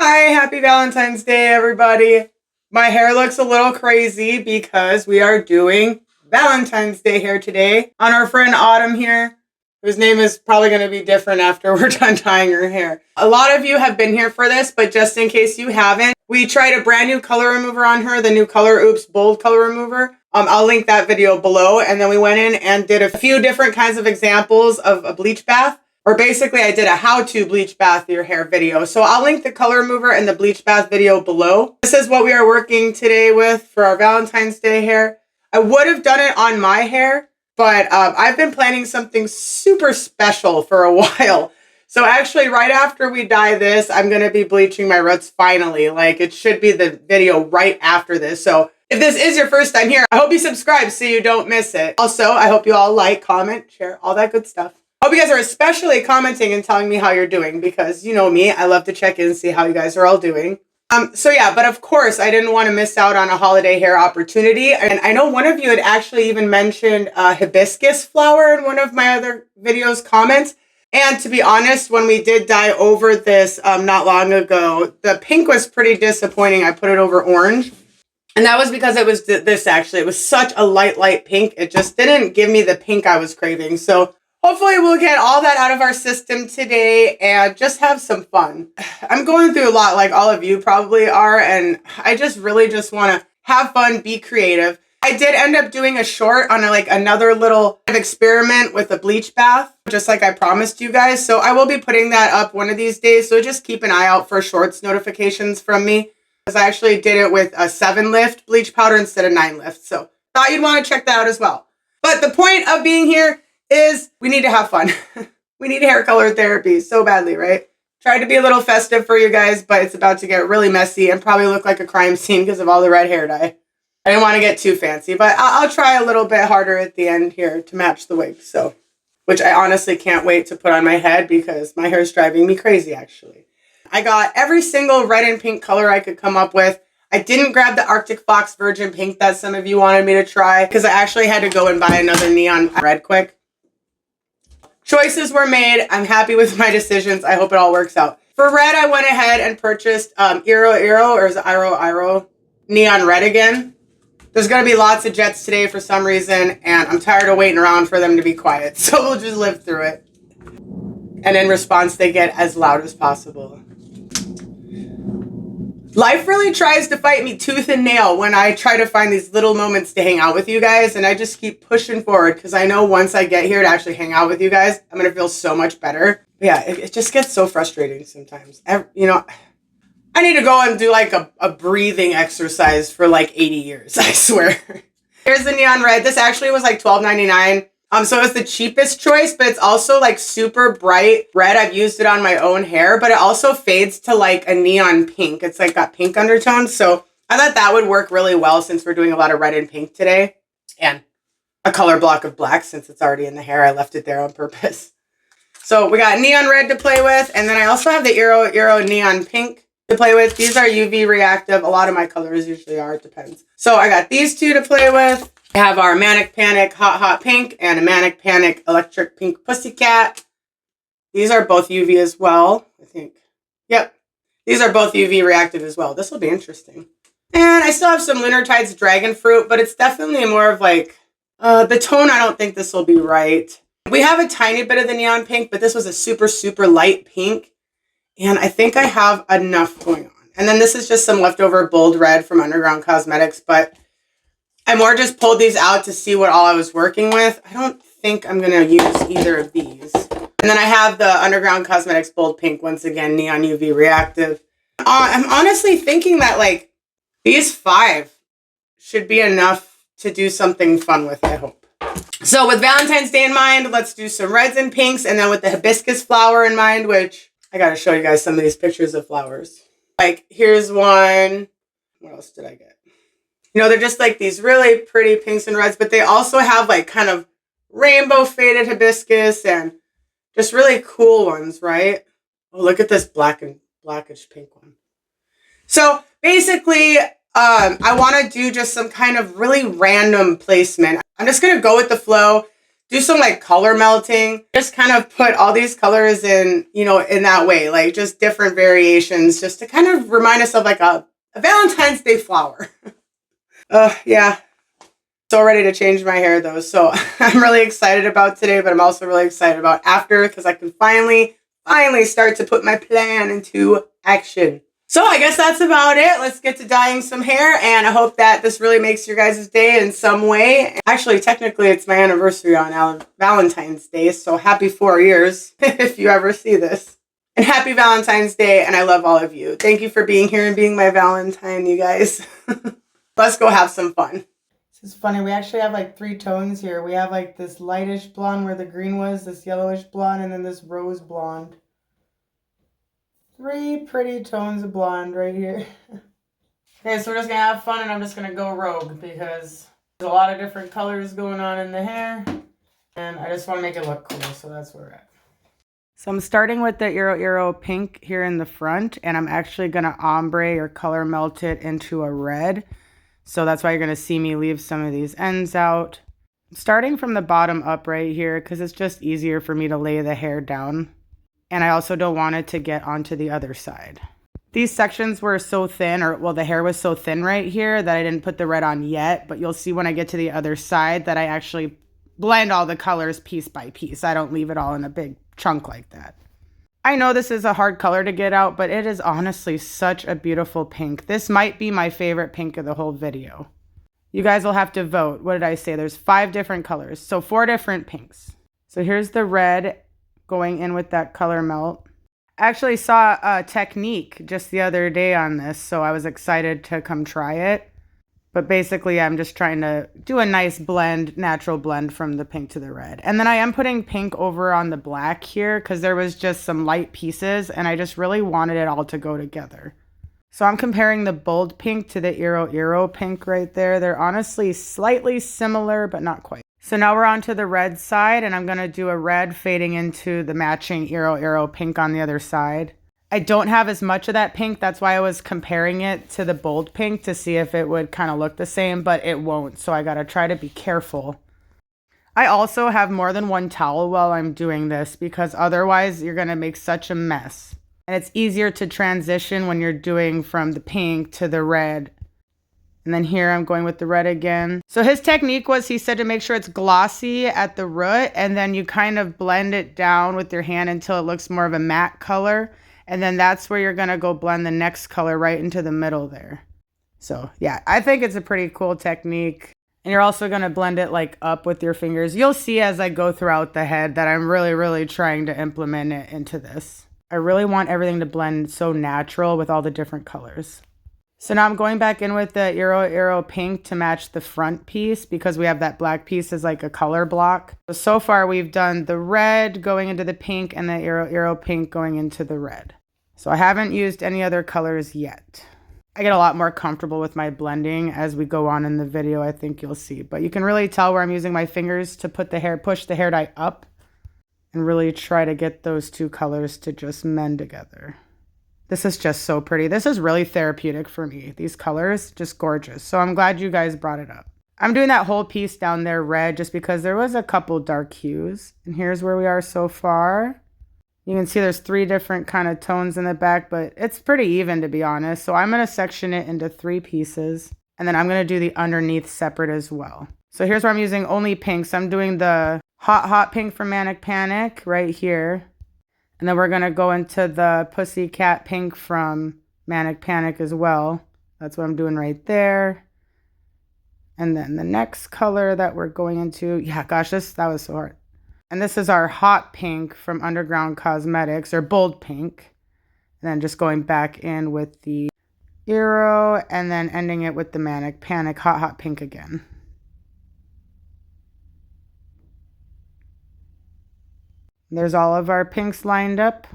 Hi, happy Valentine's Day, everybody. My hair looks a little crazy because we are doing Valentine's Day hair today on our friend Autumn here, whose name is probably going to be different after we're done dyeing her hair. A lot of you have been here for this, but just in case you haven't, we tried a brand new color remover on her, the new Color Oops Bold Color Remover. I'll link that video below. And then we went in and did a few different kinds of examples of a bleach bath. Or basically, I did a how-to bleach bath your hair video. So I'll link the color remover and the bleach bath video below. This is what we are working today with for our Valentine's Day hair. I would have done it on my hair, but I've been planning something super special for a while. So actually, right after we dye this, I'm going to be bleaching my roots finally. Like, it should be the video right after this. So if this is your first time here, I hope you subscribe so you don't miss it. Also, I hope you all like, comment, share, all that good stuff. Hope you guys are especially commenting and telling me how you're doing because you know me, I love to check in and see how you guys are all doing. So yeah, but of course I didn't want to miss out on a holiday hair opportunity. And I know one of you had actually even mentioned hibiscus flower in one of my other videos comments. And to be honest, when we did dye over this not long ago, the pink was pretty disappointing. I put it over orange. And that was because it was this actually. It was such a light pink. It just didn't give me the pink I was craving. So hopefully we'll get all that out of our system today and just have some fun. I'm going through a lot like all of you probably are, and I just really just want to have fun, be creative. I did end up doing a short on another little experiment with a bleach bath, just like I promised you guys. So I will be putting that up one of these days. So just keep an eye out for shorts notifications from me, because I actually did it with a 7-lift bleach powder instead of 9-lift. So thought you'd want to check that out as well. But the point of being here is we need to have fun. We need hair color therapy so badly, right? Tried to be a little festive for you guys, but it's about to get really messy and probably look like a crime scene because of all the red hair dye. I didn't want to get too fancy, but I'll try a little bit harder at the end here to match the wig. So, which I honestly can't wait to put on my head because my hair is driving me crazy, actually. I got every single red and pink color I could come up with. I didn't grab the Arctic Fox Virgin Pink that some of you wanted me to try because I actually had to go and buy another neon red quick. Choices were made. I'm happy with my decisions. I hope it all works out. For red, I went ahead and purchased Iro Neon Red again. There's going to be lots of jets today for some reason, and I'm tired of waiting around for them to be quiet. So we'll just live through it. And in response, they get as loud as possible. Life really tries to fight me tooth and nail when I try to find these little moments to hang out with you guys, and I just keep pushing forward because I know once I get here to actually hang out with you guys, I'm going to feel so much better. But yeah, it just gets so frustrating sometimes. You know, I need to go and do like a breathing exercise for like 80 years, I swear. Here's the neon red. This actually was like $12.99. So it was the cheapest choice, but it's also like super bright red. I've used it on my own hair, but it also fades to like a neon pink. It's like got pink undertones. So I thought that would work really well since we're doing a lot of red and pink today. And a color block of black since it's already in the hair. I left it there on purpose. So we got neon red to play with. And then I also have the Iro neon pink to play with. These are UV reactive. A lot of my colors usually are. It depends. So I got these two to play with. We have our Manic Panic Hot Pink and a Manic Panic Electric Pink Pussycat. These are both UV as well, I think. Yep. These are both UV reactive as well. This will be interesting. And I still have some Lunar Tides Dragon Fruit, but it's definitely more of like, the tone, I don't think this will be right. We have a tiny bit of the neon pink, but this was a super light pink. And I think I have enough going on. And then this is just some leftover bold red from Underground Cosmetics, but I more just pulled these out to see what all I was working with. I don't think I'm going to use either of these. And then I have the Underground Cosmetics Bold Pink, once again, Neon UV Reactive. I'm honestly thinking that, like, these 5 should be enough to do something fun with, I hope. So with Valentine's Day in mind, let's do some reds and pinks. And then with the hibiscus flower in mind, which I got to show you guys some of these pictures of flowers. Like, here's one. What else did I get? You know, they're just like these really pretty pinks and reds, but they also have like kind of rainbow faded hibiscus and just really cool ones, right? Oh, look at this blackish pink one. So basically, I want to do just some kind of really random placement. I'm just going to go with the flow, do some like color melting. Just kind of put all these colors in, you know, in that way, like just different variations, just to kind of remind us of like a Valentine's Day flower. Yeah. So ready to change my hair though. So I'm really excited about today, but I'm also really excited about after, because I can finally start to put my plan into action. So I guess that's about it. Let's get to dyeing some hair, and I hope that this really makes your guys' day in some way. Actually, technically, it's my anniversary on Valentine's Day, so happy 4 years if you ever see this. And happy Valentine's Day, and I love all of you. Thank you for being here and being my Valentine, you guys. Let's go have some fun. This is funny. We actually have like 3 tones here. We have like this lightish blonde where the green was, this yellowish blonde, and then this rose blonde. 3 pretty tones of blonde right here. Okay, so we're just gonna have fun, and I'm just gonna go rogue because there's a lot of different colors going on in the hair, and I just want to make it look cool, so that's where we're at. So I'm starting with the Iro pink here in the front, and I'm actually gonna ombre or color melt it into a red. So that's why you're gonna see me leave some of these ends out. Starting from the bottom up right here, because it's just easier for me to lay the hair down. And I also don't want it to get onto the other side. These sections were so thin, or well, the hair was so thin right here that I didn't put the red on yet, but you'll see when I get to the other side that I actually blend all the colors piece by piece. I don't leave it all in a big chunk like that. I know this is a hard color to get out, but it is honestly such a beautiful pink. This might be my favorite pink of the whole video. You guys will have to vote. What did I say? There's 5 different colors, so 4 different pinks. So here's the red going in with that color melt. I actually saw a technique just the other day on this, so I was excited to come try it. But basically, I'm just trying to do a nice blend, natural blend from the pink to the red. And then I am putting pink over on the black here because there was just some light pieces, and I just really wanted it all to go together. So I'm comparing the bold pink to the Iro pink right there. They're honestly slightly similar, but not quite. So now we're on to the red side, and I'm going to do a red fading into the matching Iro pink on the other side. I don't have as much of that pink. That's why I was comparing it to the bold pink to see if it would kind of look the same, but it won't. So I got to try to be careful. I also have more than one towel while I'm doing this because otherwise you're going to make such a mess. And it's easier to transition when you're doing from the pink to the red. And then here I'm going with the red again. So his technique was, he said, to make sure it's glossy at the root, and then you kind of blend it down with your hand until it looks more of a matte color. And then that's where you're gonna go blend the next color right into the middle there. So yeah, I think it's a pretty cool technique. And you're also gonna blend it like up with your fingers. You'll see as I go throughout the head that I'm really trying to implement it into this. I really want everything to blend so natural with all the different colors. So now I'm going back in with the Iro pink to match the front piece because we have that black piece as like a color block. So far we've done the red going into the pink and the Iro pink going into the red. So I haven't used any other colors yet. I get a lot more comfortable with my blending as we go on in the video, I think you'll see. But you can really tell where I'm using my fingers to put the hair, push the hair dye up and really try to get those 2 colors to just mend together. This is just so pretty. This is really therapeutic for me. These colors, just gorgeous. So I'm glad you guys brought it up. I'm doing that whole piece down there red just because there was a couple dark hues. And here's where we are so far. You can see there's 3 different kind of tones in the back, but it's pretty even to be honest. So I'm going to section it into 3 pieces. And then I'm going to do the underneath separate as well. So here's where I'm using only pinks. I'm doing the hot pink from Manic Panic right here. And then we're going to go into the Pussycat pink from Manic Panic as well. That's what I'm doing right there. And then the next color that we're going into, yeah, gosh, that was so hard. And this is our hot pink from Underground Cosmetics, or bold pink. And then just going back in with the Iro and then ending it with the Manic Panic hot pink again. There's all of our pinks lined up.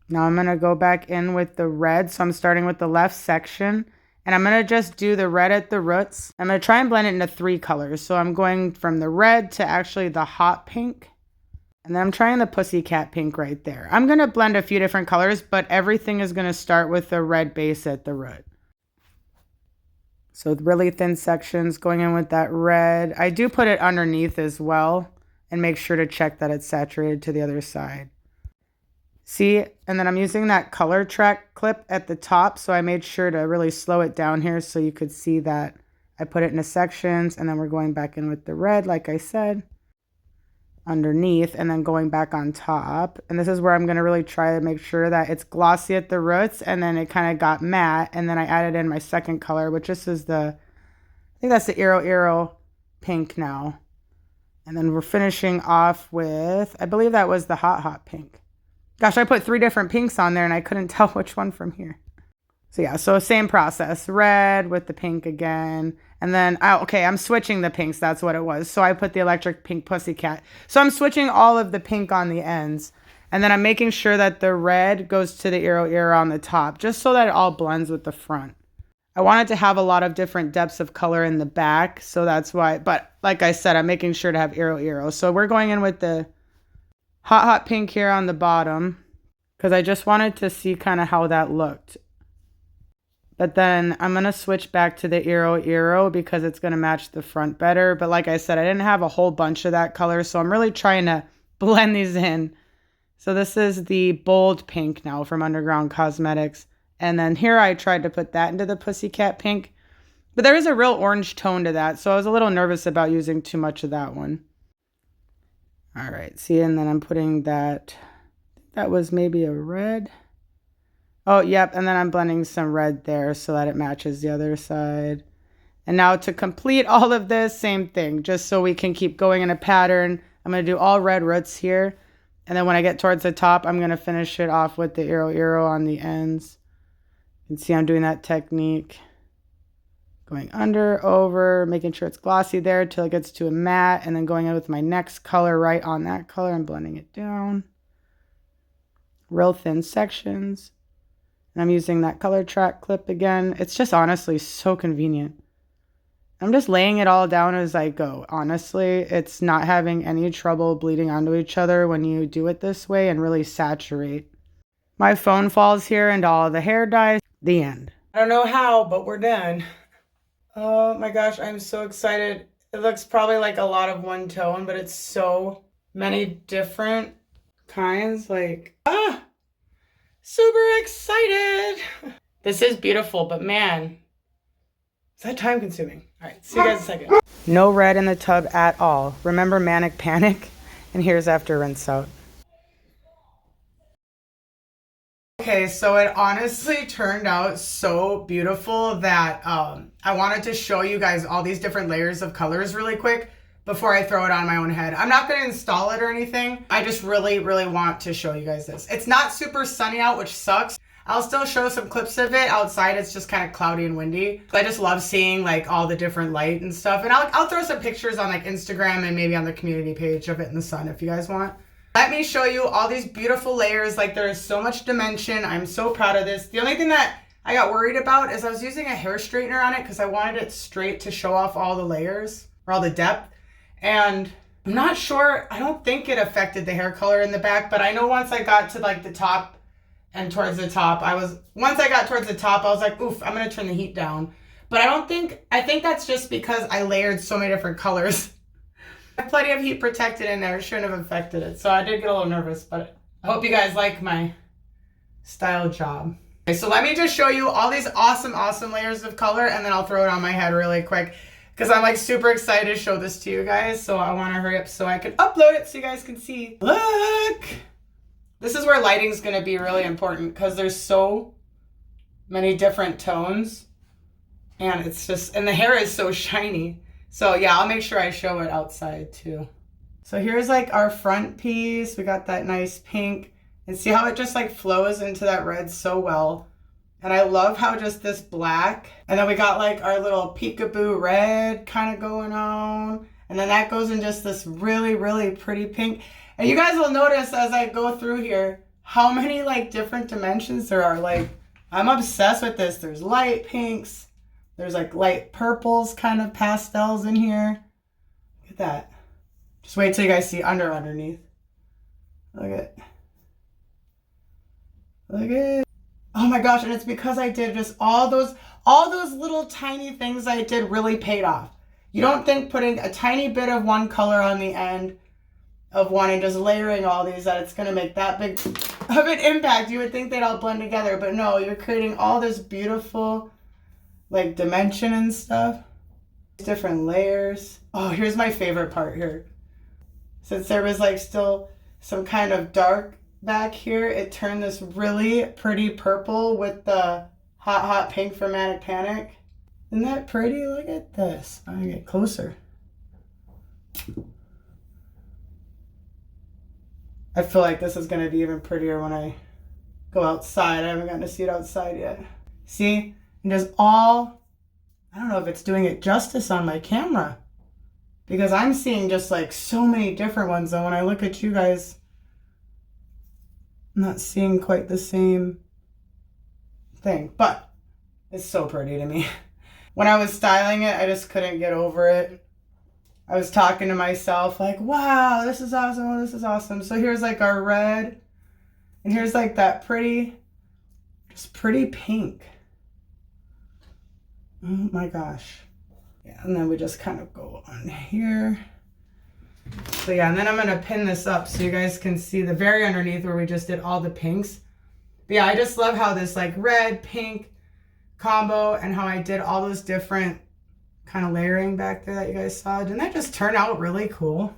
Now I'm going to go back in with the red. So I'm starting with the left section. And I'm going to just do the red at the roots. I'm going to try and blend it into 3 colors. So I'm going from the red to actually the hot pink. And then I'm trying the Pussycat pink right there. I'm going to blend a few different colors, but everything is going to start with the red base at the root. So really thin sections going in with that red. I do put it underneath as well and make sure to check that it's saturated to the other side. See, and then I'm using that color track clip at the top, so I made sure to really slow it down here so you could see that I put it into sections, and then we're going back in with the red, like I said, underneath, and then going back on top. And this is where I'm going to really try to make sure that it's glossy at the roots, and then it kind of got matte, and then I added in my second color, which this is I think that's the Arrow pink now. And then we're finishing off with, I believe that was the Hot Pink. Gosh, I put 3 different pinks on there and I couldn't tell which one from here. So yeah, so same process. Red with the pink again. And then, okay, I'm switching the pinks. That's what it was. So I put the electric pink pussycat. So I'm switching all of the pink on the ends. And then I'm making sure that the red goes to the arrow on the top, just so that it all blends with the front. I wanted to have a lot of different depths of color in the back. So that's why, but like I said, I'm making sure to have arrow. So we're going in with the hot pink here on the bottom because I just wanted to see kind of how that looked. But then I'm going to switch back to the arrow because it's going to match the front better. But like I said, I didn't have a whole bunch of that color, so I'm really trying to blend these in. So this is the bold pink now from Underground Cosmetics. And then here I tried to put that into the pussycat pink. But there is a real orange tone to that, so I was a little nervous about using too much of that one. All right, see, and then I'm putting that was maybe a red. Oh, yep, and then I'm blending some red there so that it matches the other side. And now to complete all of this, same thing, just so we can keep going in a pattern. I'm going to do all red roots here. And then when I get towards the top, I'm going to finish it off with the arrow on the ends. You can see I'm doing that technique. Going under, over, making sure it's glossy there till it gets to a matte, and then going in with my next color right on that color and blending it down. Real thin sections. And I'm using that color track clip again. It's just honestly so convenient. I'm just laying it all down as I go. Honestly, it's not having any trouble bleeding onto each other when you do it this way and really saturate. My phone falls here and all the hair dyes. The end. I don't know how, but we're done. Oh my gosh, I'm so excited. It looks probably like a lot of one tone, but it's so many different kinds. Like, super excited. This is beautiful, but man, is that time consuming? All right, see you guys in a second. No red in the tub at all. Remember Manic Panic? And here's after rinse out. Okay, so it honestly turned out so beautiful that I wanted to show you guys all these different layers of colors really quick before I throw it on my own head. I'm not going to install it or anything. I just really want to show you guys this. It's not super sunny out, which sucks. I'll still show some clips of it outside. It's just kind of cloudy and windy. I just love seeing like all the different light and stuff. And I'll throw some pictures on like Instagram and maybe on the community page of it in the sun if you guys want. Let me show you all these beautiful layers. Like there is so much dimension. I'm so proud of this. The only thing that I got worried about is I was using a hair straightener on it because I wanted it straight to show off all the layers or all the depth. And I'm not sure, I don't think it affected the hair color in the back, but I know once I got to like the top and towards the top, once I got towards the top, I was like, oof, I'm gonna turn the heat down. But I think that's just because I layered so many different colors. I have plenty of heat protected in there. It shouldn't have affected it. So I did get a little nervous, but I hope you guys like my style job. Okay, so let me just show you all these awesome layers of color, and then I'll throw it on my head really quick because I'm like super excited to show this to you guys. So I want to hurry up so I can upload it so you guys can see. Look! This is where lighting is going to be really important because there's so many different tones, and it's just, and the hair is so shiny. So yeah, I'll make sure I show it outside too. So here's like our front piece. We got that nice pink, and see how it just like flows into that red so well. And I love how just this black, and then we got like our little peekaboo red kind of going on. And then that goes in just this really pretty pink. And you guys will notice as I go through here, how many like different dimensions there are. Like, I'm obsessed with this. There's light pinks. There's like light purples, kind of pastels in here. Look at that. Just wait till you guys see underneath. Look at it. Look at it. Oh my gosh, and it's because I did just all all those little tiny things I did really paid off. You don't think putting a tiny bit of one color on the end of one and just layering all these that it's going to make that big of an impact. You would think they'd all blend together, but no, you're creating all this beautiful like dimension and stuff. Different layers. Oh, here's my favorite part here. Since there was like still some kind of dark back here, it turned this really pretty purple with the hot pink for Manic Panic. Isn't that pretty? Look at this. I'm gonna get closer. I feel like this is gonna be even prettier when I go outside. I haven't gotten to see it outside yet. See? And there's all, I don't know if it's doing it justice on my camera, because I'm seeing just like so many different ones. And when I look at you guys, I'm not seeing quite the same thing, but it's so pretty to me. When I was styling it, I just couldn't get over it. I was talking to myself like, wow, this is awesome. Oh, this is awesome. So here's like our red, and here's like that pretty, just pretty pink. Oh my gosh. Yeah, and then we just kind of go on here. So yeah, and then I'm gonna pin this up so you guys can see the very underneath where we just did all the pinks. But yeah, I just love how this like red, pink combo and how I did all those different kind of layering back there that you guys saw. Didn't that just turn out really cool?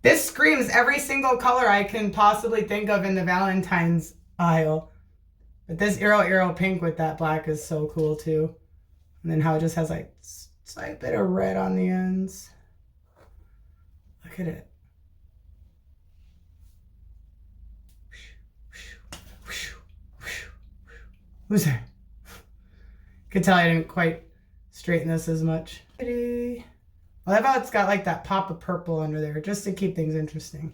This screams every single color I can possibly think of in the Valentine's aisle. But this arrow pink with that black is so cool too. And then how it just has like a slight bit of red on the ends. Look at it. Who's there? Could tell I didn't quite straighten this as much. I love how it's got like that pop of purple under there just to keep things interesting.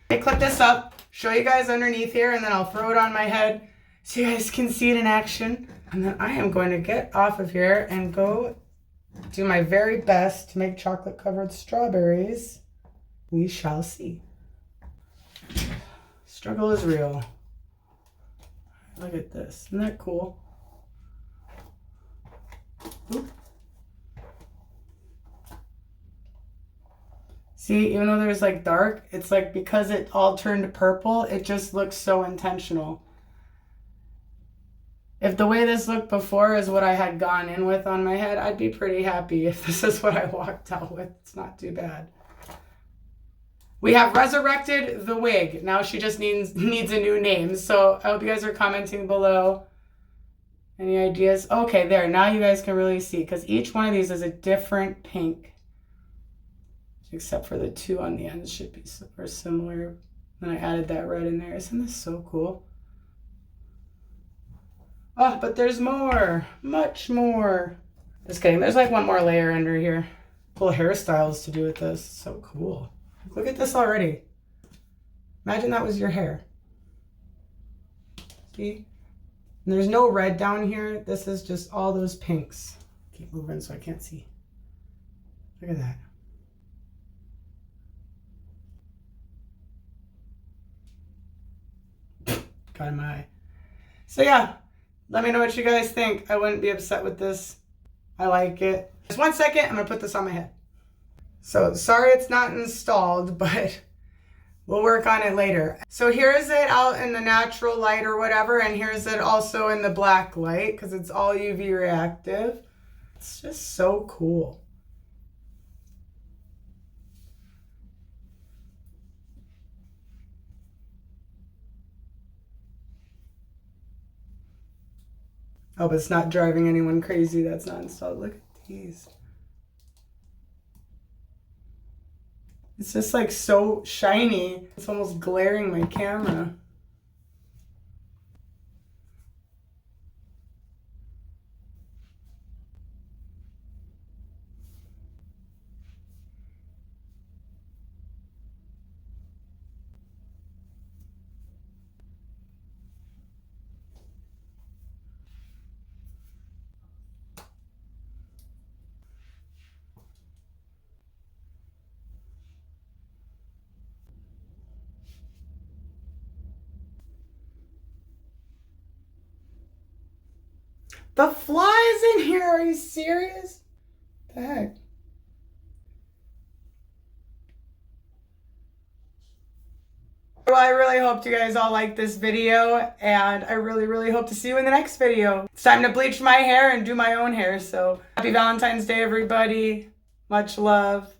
I clip this up, show you guys underneath here, and then I'll throw it on my head so you guys can see it in action. And then I am going to get off of here and go do my very best to make chocolate covered strawberries. We shall see. Struggle is real. Look at this. Isn't that cool? Oop. See, even though there's like dark, it's like because it all turned purple, it just looks so intentional. If the way this looked before is what I had gone in with on my head, I'd be pretty happy if this is what I walked out with. It's not too bad. We have resurrected the wig. Now she just needs a new name. So I hope you guys are commenting below. Any ideas? Okay, there. Now you guys can really see, because each one of these is a different pink. Except for the two on the ends should be super similar. Then I added that red in there. Isn't this so cool? Oh, but there's more. Much more. Just kidding. There's like one more layer under here. Cool hairstyles to do with this. So cool. Look at this already. Imagine that was your hair. See? And there's no red down here. This is just all those pinks. Keep moving so I can't see. Look at that. Got in my eye. So yeah, let me know what you guys think. I wouldn't be upset with this. I like it. Just 1 second, I'm gonna put this on my head. So sorry it's not installed, but we'll work on it later. So here's it out in the natural light or whatever, and here's it also in the black light because it's all UV reactive. It's just so cool. Oh, but it's not driving anyone crazy. That's not installed. Look at these. It's just like so shiny. It's almost glaring my camera. The flies in here, are you serious? What the heck? Well, I really hope you guys all like this video, and I really hope to see you in the next video. It's time to bleach my hair and do my own hair, so happy Valentine's Day, everybody. Much love.